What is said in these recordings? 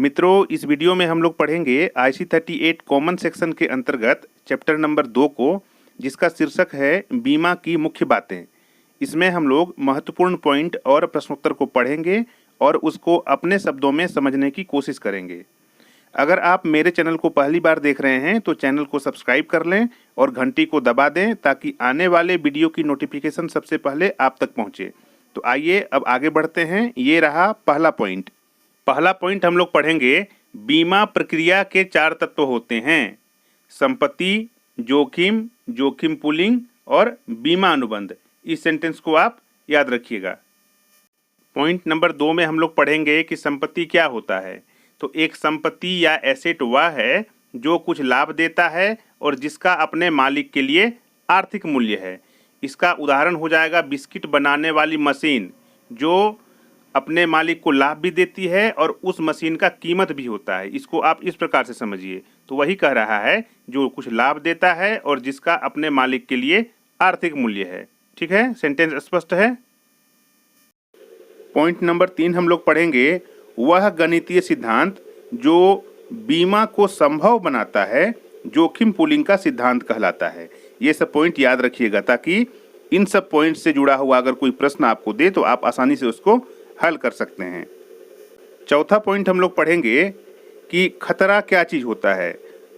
मित्रों, इस वीडियो में हम लोग पढ़ेंगे IC 38 कॉमन सेक्शन के अंतर्गत चैप्टर नंबर 2 को, जिसका शीर्षक है बीमा की मुख्य बातें। इसमें हम लोग महत्वपूर्ण पॉइंट और प्रश्नोत्तर को पढ़ेंगे और उसको अपने शब्दों में समझने की कोशिश करेंगे। अगर आप मेरे चैनल को पहली बार देख रहे हैं तो चैनल को सब्सक्राइब कर लें और घंटी को दबा दें ताकि आने वाले वीडियो की नोटिफिकेशन सबसे पहले आप तक पहुंचे। तो आइए अब आगे बढ़ते हैं। ये रहा पहला पॉइंट। पहला पॉइंट हम लोग पढ़ेंगे, बीमा प्रक्रिया के 4 तत्व होते हैं: संपत्ति, जोखिम, जोखिम पुलिंग और बीमा अनुबंध। इस सेंटेंस को आप याद रखिएगा। पॉइंट नंबर 2 में हम लोग पढ़ेंगे कि संपत्ति क्या होता है। तो एक संपत्ति या एसेट वह है जो कुछ लाभ देता है और जिसका अपने मालिक के लिए आर्थिक मूल्य है। इसका उदाहरण हो जाएगा बिस्किट बनाने वाली मशीन, जो अपने मालिक को लाभ भी देती है और उस मशीन का कीमत भी होता है। इसको आप इस प्रकार से समझिए। तो वही कह रहा है, जो कुछ लाभ देता है और जिसका अपने मालिक के लिए आर्थिक मूल्य है। ठीक है, सेंटेंस स्पष्ट है। पॉइंट नंबर 3 हम लोग पढ़ेंगे, वह गणितीय सिद्धांत जो बीमा को संभव बनाता है जोखिम पूलिंग का सिद्धांत कहलाता है। ये सब पॉइंट याद रखिएगा ताकि इन सब पॉइंट से जुड़ा हुआ अगर कोई प्रश्न आपको दे तो आप आसानी से उसको हल कर सकते हैं। चौथा पॉइंट हम लोग पढ़ेंगे कि खतरा क्या चीज़ होता है।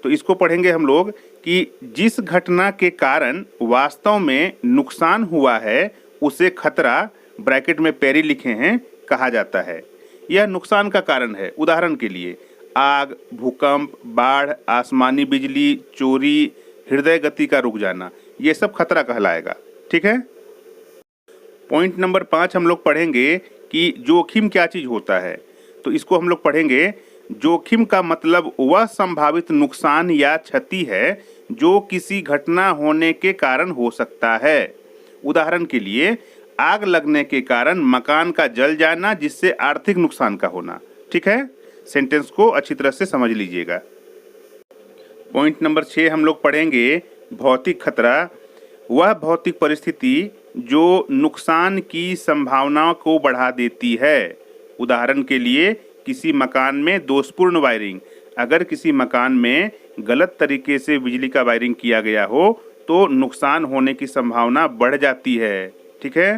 तो इसको पढ़ेंगे हम लोग कि जिस घटना के कारण वास्तव में नुकसान हुआ है उसे खतरा, ब्रैकेट में पेरी लिखे हैं, कहा जाता है। यह नुकसान का कारण है। उदाहरण के लिए आग, भूकंप, बाढ़, आसमानी बिजली, चोरी, हृदय गति का रुक जाना, ये सब खतरा कहलाएगा। ठीक है। पॉइंट नंबर 5 हम लोग पढ़ेंगे कि जोखिम क्या चीज़ होता है। तो इसको हम लोग पढ़ेंगे, जोखिम का मतलब वह संभावित नुकसान या क्षति है जो किसी घटना होने के कारण हो सकता है। उदाहरण के लिए आग लगने के कारण मकान का जल जाना, जिससे आर्थिक नुकसान का होना। ठीक है, सेंटेंस को अच्छी तरह से समझ लीजिएगा। पॉइंट नंबर 6 हम लोग पढ़ेंगे, भौतिक खतरा वह भौतिक परिस्थिति जो नुकसान की संभावना को बढ़ा देती है। उदाहरण के लिए किसी मकान में दोषपूर्ण वायरिंग, अगर किसी मकान में गलत तरीके से बिजली का वायरिंग किया गया हो तो नुकसान होने की संभावना बढ़ जाती है। ठीक है।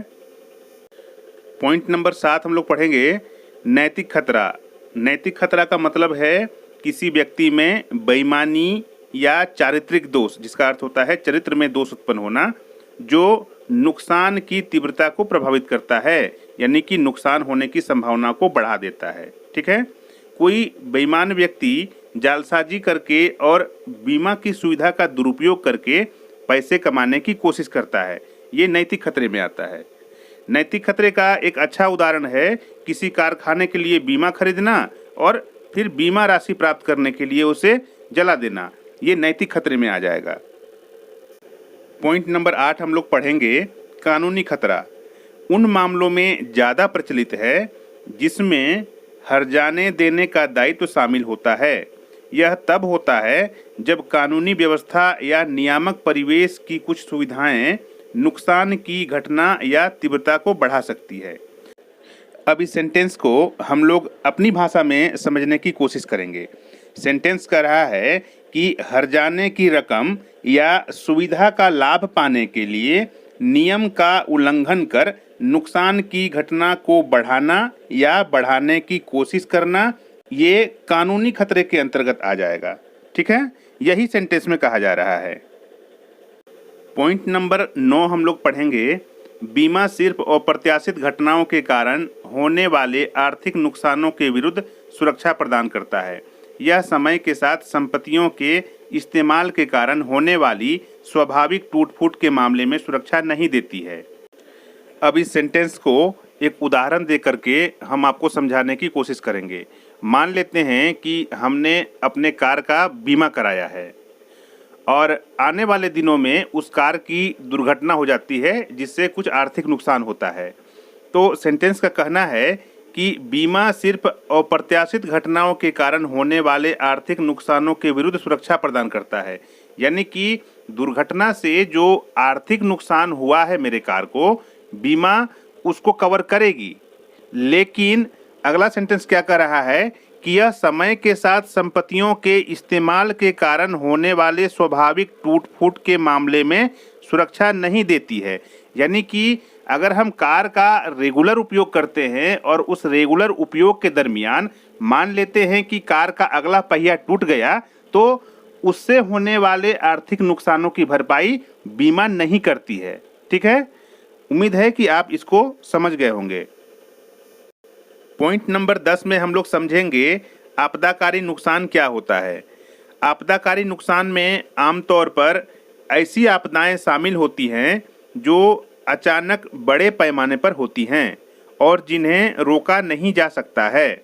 पॉइंट नंबर 7 हम लोग पढ़ेंगे, नैतिक खतरा। नैतिक खतरा का मतलब है किसी व्यक्ति में बेईमानी या चारित्रिक दोष, जिसका अर्थ होता है चरित्र में दोष उत्पन्न होना, जो नुकसान की तीव्रता को प्रभावित करता है, यानी कि नुकसान होने की संभावना को बढ़ा देता है। ठीक है। कोई बेईमान व्यक्ति जालसाजी करके और बीमा की सुविधा का दुरुपयोग करके पैसे कमाने की कोशिश करता है, ये नैतिक खतरे में आता है। नैतिक खतरे का एक अच्छा उदाहरण है किसी कारखाने के लिए बीमा खरीदना और फिर बीमा राशि प्राप्त करने के लिए उसे जला देना, ये नैतिक खतरे में आ जाएगा। पॉइंट नंबर 8 हम लोग पढ़ेंगे, कानूनी खतरा उन मामलों में ज़्यादा प्रचलित है जिसमें हर्जाने देने का दायित्व शामिल होता है। यह तब होता है जब कानूनी व्यवस्था या नियामक परिवेश की कुछ सुविधाएं नुकसान की घटना या तीव्रता को बढ़ा सकती है। अब इस सेंटेंस को हम लोग अपनी भाषा में समझने की कोशिश करेंगे। सेंटेंस कह रहा है कि हर्जाने की रकम या सुविधा का लाभ पाने के लिए नियम का उल्लंघन कर नुकसान की घटना को बढ़ाना या बढ़ाने की कोशिश करना, ये कानूनी खतरे के अंतर्गत आ जाएगा। ठीक है, यही सेंटेंस में कहा जा रहा है। पॉइंट नंबर 9 हम लोग पढ़ेंगे, बीमा सिर्फ अप्रत्याशित घटनाओं के कारण होने वाले आर्थिक नुकसानों के विरुद्ध सुरक्षा प्रदान करता है। यह समय के साथ संपत्तियों के इस्तेमाल के कारण होने वाली स्वाभाविक टूट-फूट के मामले में सुरक्षा नहीं देती है। अब इस सेंटेंस को एक उदाहरण दे करके हम आपको समझाने की कोशिश करेंगे। मान लेते हैं कि हमने अपने कार का बीमा कराया है और आने वाले दिनों में उस कार की दुर्घटना हो जाती है जिससे कुछ आर्थिक नुकसान होता है। तो सेंटेंस का कहना है कि बीमा सिर्फ अप्रत्याशित घटनाओं के कारण होने वाले आर्थिक नुकसानों के विरुद्ध सुरक्षा प्रदान करता है, यानी कि दुर्घटना से जो आर्थिक नुकसान हुआ है मेरे कार को, बीमा उसको कवर करेगी। लेकिन अगला सेंटेंस क्या कह रहा है कि यह समय के साथ संपत्तियों के इस्तेमाल के कारण होने वाले स्वाभाविक टूट फूट के मामले में सुरक्षा नहीं देती है। यानी कि अगर हम कार का रेगुलर उपयोग करते हैं और उस रेगुलर उपयोग के दरमियान मान लेते हैं कि कार का अगला पहिया टूट गया, तो उससे होने वाले आर्थिक नुकसानों की भरपाई बीमा नहीं करती है। ठीक है, उम्मीद है कि आप इसको समझ गए होंगे। पॉइंट नंबर 10 में हम लोग समझेंगे आपदाकारी नुकसान क्या होता है। आपदाकारी नुकसान में आमतौर पर ऐसी आपदाएं शामिल होती हैं जो अचानक बड़े पैमाने पर होती हैं और जिन्हें रोका नहीं जा सकता है।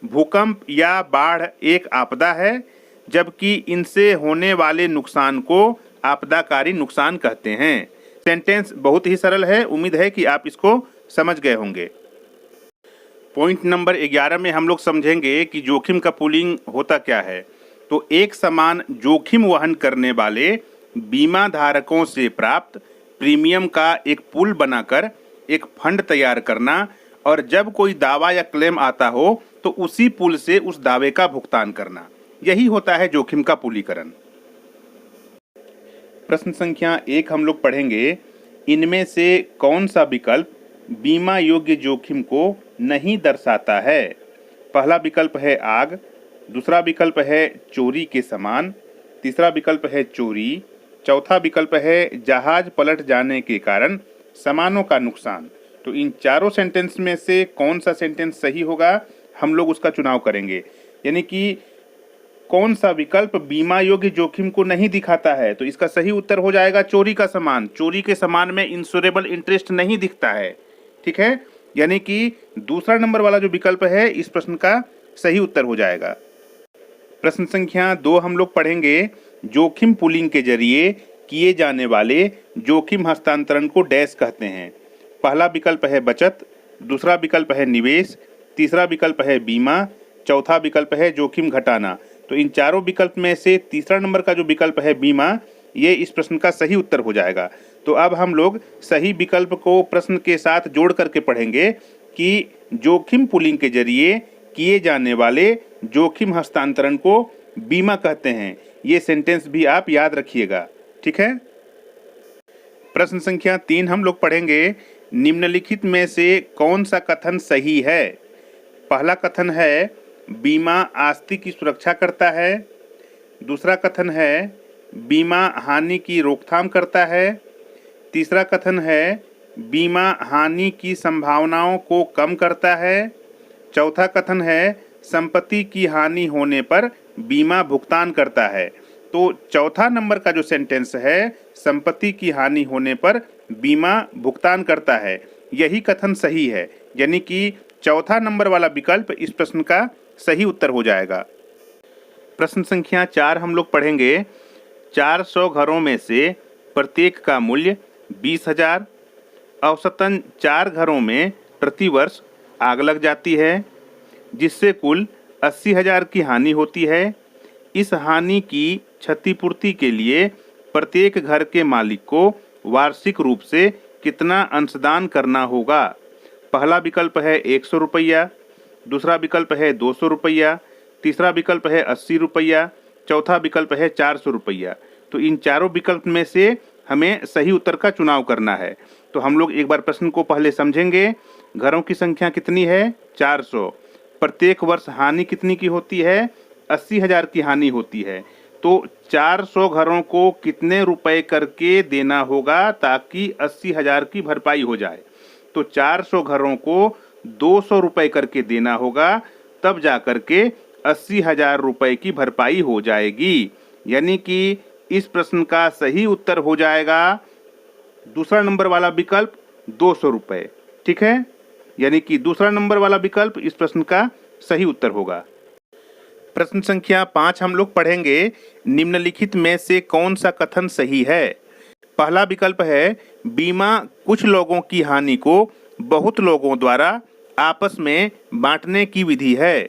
भूकंप या बाढ़ एक आपदा है, जबकि इनसे होने वाले नुकसान को आपदाकारी नुकसान कहते हैं। सेंटेंस बहुत ही सरल है, उम्मीद है कि आप इसको समझ गए होंगे। पॉइंट नंबर 11 में हम लोग समझेंगे कि जोखिम का पूलिंग होता क्या है। तो एक समान जोखिम वहन करने वाले बीमा धारकों से प्राप्त प्रीमियम का एक पूल बनाकर एक फंड तैयार करना और जब कोई दावा या क्लेम आता हो तो उसी पूल से उस दावे का भुगतान करना, यही होता है जोखिम का पूलीकरण। प्रश्न संख्या 1 हम लोग पढ़ेंगे, इनमें से कौन सा विकल्प बीमा योग्य जोखिम को नहीं दर्शाता है। पहला विकल्प है आग, दूसरा विकल्प है चोरी के सामान, तीसरा विकल्प है चोरी, चौथा विकल्प है जहाज पलट जाने के कारण सामानों का नुकसान। तो इन चारों सेंटेंस में से कौन सा सेंटेंस सही होगा, हम लोग उसका चुनाव करेंगे। यानी कि कौन सा विकल्प बीमा योग्य जोखिम को नहीं दिखाता है, तो इसका सही उत्तर हो जाएगा चोरी का सामान। चोरी के सामान में इंश्योरेबल इंटरेस्ट नहीं दिखता है। ठीक है, यानी कि दूसरा नंबर वाला जो विकल्प है इस प्रश्न का सही उत्तर हो जाएगा। प्रश्न संख्या 2 हम लोग पढ़ेंगे, जोखिम पूलिंग के जरिए किए जाने वाले जोखिम हस्तांतरण को डैश कहते हैं। पहला विकल्प है बचत, दूसरा विकल्प है निवेश, तीसरा विकल्प है बीमा, चौथा विकल्प है जोखिम घटाना। तो इन चारों विकल्प में से तीसरा नंबर का जो विकल्प है बीमा, ये इस प्रश्न का सही उत्तर हो जाएगा। तो अब हम लोग सही विकल्प को प्रश्न के साथ जोड़ करके पढ़ेंगे कि जोखिम पूलिंग के जरिए किए जाने वाले जोखिम हस्तांतरण को बीमा कहते हैं। ये सेंटेंस भी आप याद रखिएगा। ठीक है, प्रश्न संख्या 3 हम लोग पढ़ेंगे, निम्नलिखित में से कौन सा कथन सही है। पहला कथन है बीमा आस्ति की सुरक्षा करता है, दूसरा कथन है बीमा हानि की रोकथाम करता है, तीसरा कथन है बीमा हानि की संभावनाओं को कम करता है, चौथा कथन है संपत्ति की हानि होने पर बीमा भुगतान करता है। तो चौथा नंबर का जो सेंटेंस है संपत्ति की हानि होने पर बीमा भुगतान करता है, यही कथन सही है। यानी कि चौथा नंबर वाला विकल्प इस प्रश्न का सही उत्तर हो जाएगा। प्रश्न संख्या 4 हम लोग पढ़ेंगे, 400 घरों में से प्रत्येक का मूल्य 20,000, औसतन 4 घरों में प्रतिवर्ष आग लग जाती है, जिससे कुल 80,000 की हानि होती है। इस हानि की क्षतिपूर्ति के लिए प्रत्येक घर के मालिक को वार्षिक रूप से कितना अंशदान करना होगा। पहला विकल्प है 100 रुपया, दूसरा विकल्प है 200 रुपया, तीसरा विकल्प है 80 रुपया, चौथा विकल्प है 400 रुपया। तो इन चारों विकल्प में से हमें सही उत्तर का चुनाव करना है। तो हम लोग एक बार प्रश्न को पहले समझेंगे। घरों की संख्या कितनी है? 400। प्रत्येक वर्ष हानि कितनी की होती है? 80,000 की हानि होती है। तो 400 घरों को कितने रुपए करके देना होगा ताकि 80,000 की भरपाई हो जाए? तो 400 घरों को 200 रुपए करके देना होगा, तब जा करके 80,000 रुपए की भरपाई हो जाएगी। यानी कि इस प्रश्न का सही उत्तर हो जाएगा दूसरा नंबर वाला विकल्प 200 रुपए। ठीक है, यानी कि दूसरा नंबर वाला विकल्प इस प्रश्न का सही उत्तर होगा। प्रश्न संख्या 5 हम लोग पढ़ेंगे, निम्नलिखित में से कौन सा कथन सही है? पहला विकल्प है बीमा कुछ लोगों की हानि को बहुत लोगों द्वारा आपस में बांटने की विधि है।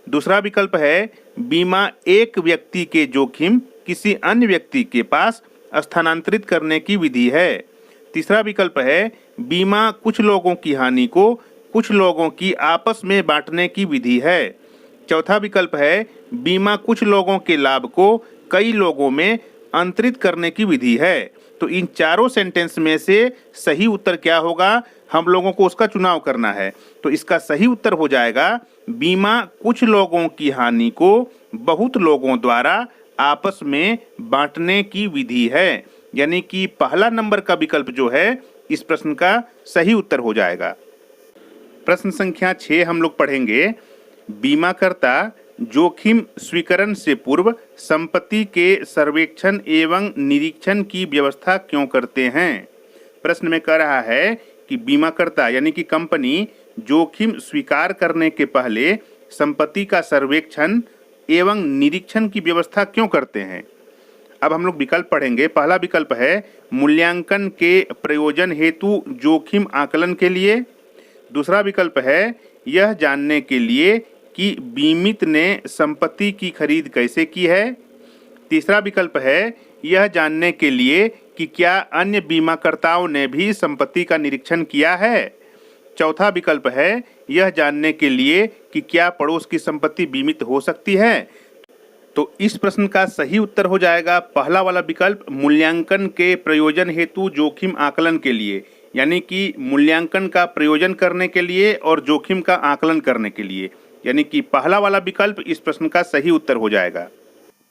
दूसरा विकल्प है बीमा एक व्यक्ति के जोखिम किसी अन्य व्यक्ति के पास स्थानांतरित करने की विधि है। तीसरा विकल्प है बीमा कुछ लोगों की हानि को कुछ लोगों की आपस में बांटने की विधि है। चौथा विकल्प है बीमा कुछ लोगों के लाभ को कई लोगों में अंतरित करने की विधि है। तो इन चारों सेंटेंस में से सही उत्तर क्या होगा, हम लोगों को उसका चुनाव करना है। तो इसका सही उत्तर हो जाएगा बीमा कुछ लोगों की हानि को बहुत लोगों द्वारा आपस में बांटने की विधि है। यानी कि पहला नंबर का विकल्प जो है इस प्रश्न का सही उत्तर हो जाएगा। प्रश्न संख्या 6 हम लोग पढ़ेंगे। बीमाकर्ता जोखिम स्वीकरण से पूर्व संपत्ति के सर्वेक्षण एवं निरीक्षण की व्यवस्था क्यों करते हैं। प्रश्न में कह रहा है कि बीमाकर्ता यानी कि कंपनी जोखिम स्वीकार करने के पहले संपत्ति का सर्वेक्षण एवं निरीक्षण की व्यवस्था क्यों करते हैं। अब हम लोग विकल्प पढ़ेंगे। पहला विकल्प है मूल्यांकन के प्रयोजन हेतु जोखिम आकलन के लिए। दूसरा विकल्प है यह जानने के लिए कि बीमित ने संपत्ति की खरीद कैसे की है। तीसरा विकल्प है यह जानने के लिए कि क्या अन्य बीमाकर्ताओं ने भी संपत्ति का निरीक्षण किया है। चौथा विकल्प है यह जानने के लिए कि क्या पड़ोस की संपत्ति बीमित हो सकती है। तो इस प्रश्न का सही उत्तर हो जाएगा पहला वाला विकल्प मूल्यांकन के प्रयोजन हेतु जोखिम आकलन के लिए। यानी कि मूल्यांकन का प्रयोजन करने के लिए और जोखिम का आकलन करने के लिए। यानी कि पहला वाला विकल्प इस प्रश्न का सही उत्तर हो जाएगा।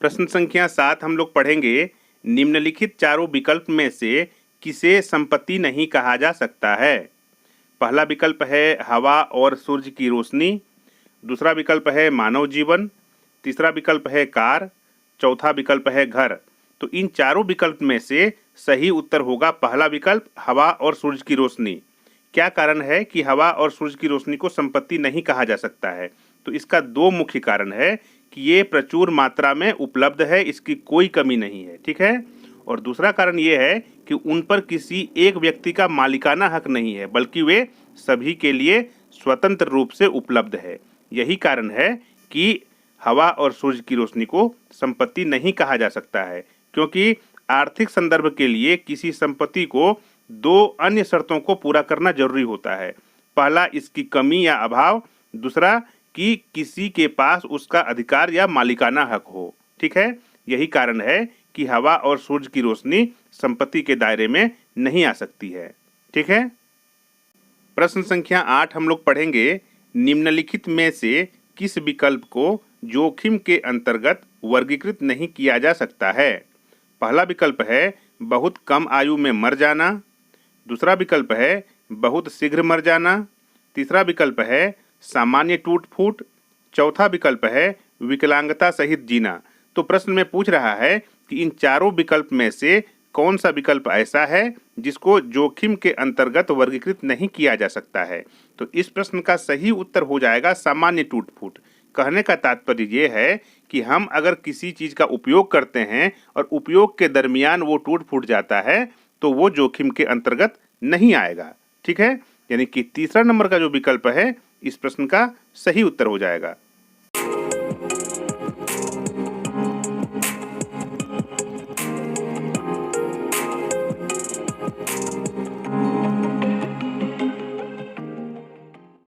प्रश्न संख्या 7 हम लोग पढ़ेंगे। निम्नलिखित चारों विकल्प में से किसे संपत्ति नहीं कहा जा सकता है। पहला विकल्प है हवा और सूर्य की रोशनी। दूसरा विकल्प है मानव जीवन। तीसरा विकल्प है कार। चौथा विकल्प है घर। तो इन चारों विकल्प में से सही उत्तर होगा पहला विकल्प हवा और सूरज की रोशनी। क्या कारण है कि हवा और सूरज की रोशनी को संपत्ति नहीं कहा जा सकता है। तो इसका दो मुख्य कारण है कि ये प्रचुर मात्रा में उपलब्ध है, इसकी कोई कमी नहीं है, ठीक है। और दूसरा कारण ये है कि उन पर किसी एक व्यक्ति का मालिकाना हक नहीं है, बल्कि वे सभी के लिए स्वतंत्र रूप से उपलब्ध है। यही कारण है कि हवा और सूरज की रोशनी को संपत्ति नहीं कहा जा सकता है, क्योंकि आर्थिक संदर्भ के लिए किसी संपत्ति को दो अन्य शर्तों को पूरा करना जरूरी होता है। पहला इसकी कमी या अभाव, दूसरा कि किसी के पास उसका अधिकार या मालिकाना हक हो, ठीक है। यही कारण है कि हवा और सूरज की रोशनी संपत्ति के दायरे में नहीं आ सकती है, ठीक है। प्रश्न संख्या 8 हम लोग पढ़ेंगे। निम्नलिखित में से किस विकल्प को जोखिम के अंतर्गत वर्गीकृत नहीं किया जा सकता है। पहला विकल्प है बहुत कम आयु में मर जाना। दूसरा विकल्प है बहुत शीघ्र मर जाना। तीसरा विकल्प है सामान्य टूट फूट। चौथा विकल्प है विकलांगता सहित जीना। तो प्रश्न में पूछ रहा है कि इन चारों विकल्प में से कौन सा विकल्प ऐसा है जिसको जोखिम के अंतर्गत वर्गीकृत नहीं किया जा सकता है। तो इस प्रश्न का सही उत्तर हो जाएगा सामान्य टूट फूट। कहने का तात्पर्य ये है कि हम अगर किसी चीज़ का उपयोग करते हैं और उपयोग के दरमियान वो टूट फूट जाता है तो वो जोखिम के अंतर्गत नहीं आएगा, ठीक है। यानी कि तीसरा नंबर का जो विकल्प है इस प्रश्न का सही उत्तर हो जाएगा।